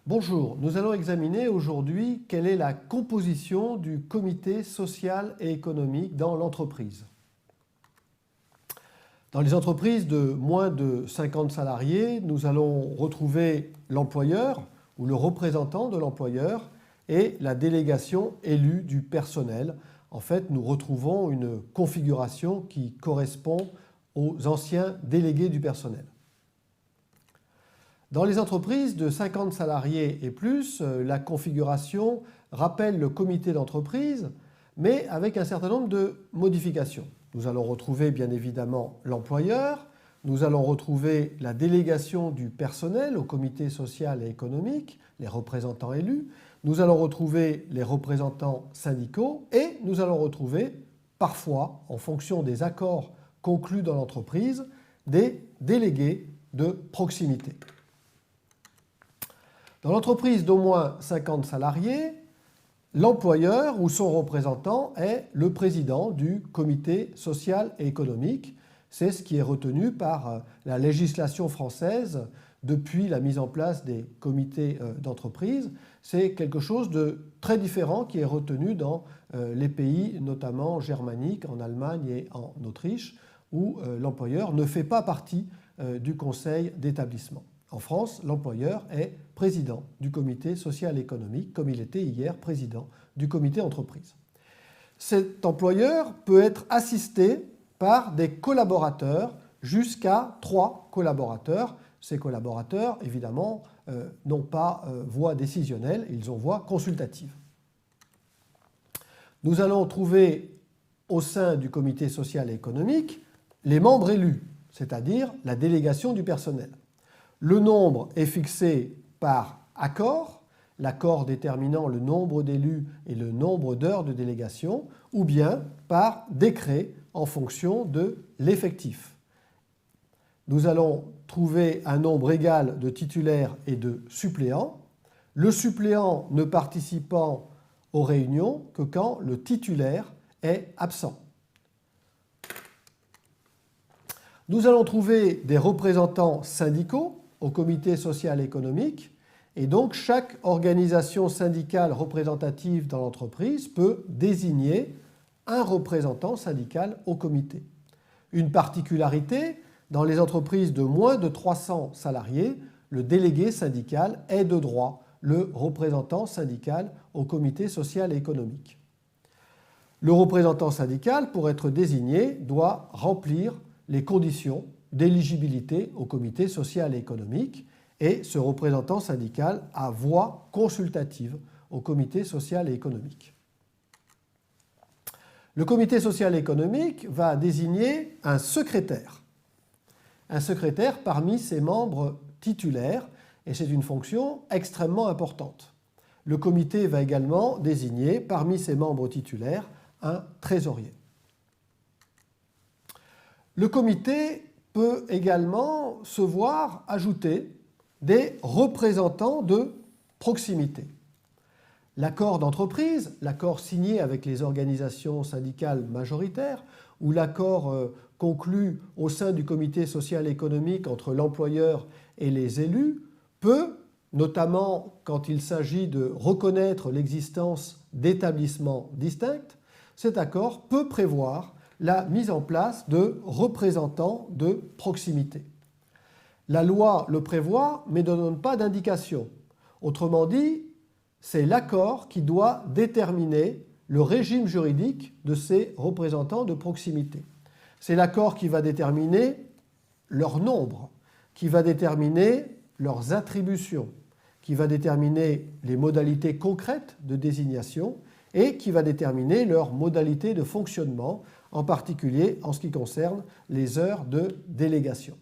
Bonjour, nous allons examiner aujourd'hui quelle est la composition du comité social et économique dans l'entreprise. Dans les entreprises de moins de 50 salariés, nous allons retrouver l'employeur ou le représentant de l'employeur et la délégation élue du personnel. En fait, nous retrouvons une configuration qui correspond aux anciens délégués du personnel. Dans les entreprises de 50 salariés et plus, la configuration rappelle le comité d'entreprise, mais avec un certain nombre de modifications. Nous allons retrouver bien évidemment l'employeur, nous allons retrouver la délégation du personnel au comité social et économique, les représentants élus, nous allons retrouver les représentants syndicaux et nous allons retrouver parfois, en fonction des accords conclus dans l'entreprise, des délégués de proximité. Dans l'entreprise d'au moins 50 salariés, l'employeur ou son représentant est le président du comité social et économique. C'est ce qui est retenu par la législation française depuis la mise en place des comités d'entreprise. C'est quelque chose de très différent qui est retenu dans les pays notamment germaniques, en Allemagne et en Autriche, où l'employeur ne fait pas partie du conseil d'établissement. En France, l'employeur est président du comité social et économique, comme il était hier président du comité entreprise. Cet employeur peut être assisté par des collaborateurs, jusqu'à 3 collaborateurs. Ces collaborateurs, évidemment, n'ont pas voix décisionnelle, ils ont voix consultative. Nous allons trouver au sein du comité social et économique les membres élus, c'est-à-dire la délégation du personnel. Le nombre est fixé par accord, l'accord déterminant le nombre d'élus et le nombre d'heures de délégation, ou bien par décret en fonction de l'effectif. Nous allons trouver un nombre égal de titulaires et de suppléants, le suppléant ne participant aux réunions que quand le titulaire est absent. Nous allons trouver des représentants syndicaux au comité social et économique, et donc chaque organisation syndicale représentative dans l'entreprise peut désigner un représentant syndical au comité. Une particularité, dans les entreprises de moins de 300 salariés, le délégué syndical est de droit le représentant syndical au comité social et économique. Le représentant syndical, pour être désigné, doit remplir les conditions d'éligibilité au comité social et économique, et ce représentant syndical a voix consultative au comité social et économique. Le comité social et économique va désigner un secrétaire parmi ses membres titulaires, et c'est une fonction extrêmement importante. Le comité va également désigner parmi ses membres titulaires un trésorier. Le comité peut également se voir ajouter des représentants de proximité. L'accord d'entreprise, l'accord signé avec les organisations syndicales majoritaires ou l'accord conclu au sein du comité social et économique entre l'employeur et les élus peut, notamment quand il s'agit de reconnaître l'existence d'établissements distincts, cet accord peut prévoir la mise en place de représentants de proximité. La loi le prévoit, mais ne donne pas d'indication. Autrement dit, c'est l'accord qui doit déterminer le régime juridique de ces représentants de proximité. C'est l'accord qui va déterminer leur nombre, qui va déterminer leurs attributions, qui va déterminer les modalités concrètes de désignation et qui va déterminer leurs modalités de fonctionnement, en particulier en ce qui concerne les heures de délégation.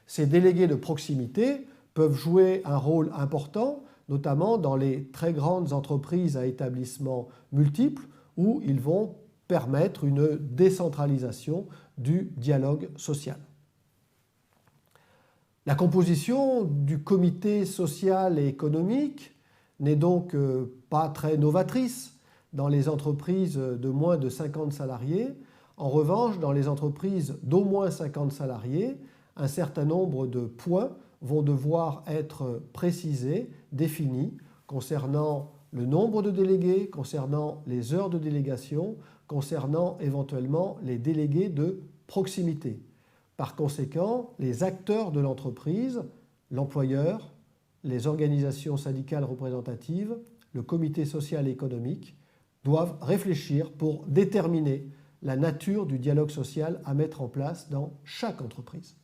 Ces délégués de proximité peuvent jouer un rôle important, notamment dans les très grandes entreprises à établissements multiples, où ils vont permettre une décentralisation du dialogue social. La composition du comité social et économique n'est donc pas très novatrice dans les entreprises de moins de 50 salariés. En revanche, dans les entreprises d'au moins 50 salariés, un certain nombre de points vont devoir être précisées, définies, concernant le nombre de délégués, concernant les heures de délégation, concernant éventuellement les délégués de proximité. Par conséquent, les acteurs de l'entreprise, l'employeur, les organisations syndicales représentatives, le comité social et économique, doivent réfléchir pour déterminer la nature du dialogue social à mettre en place dans chaque entreprise.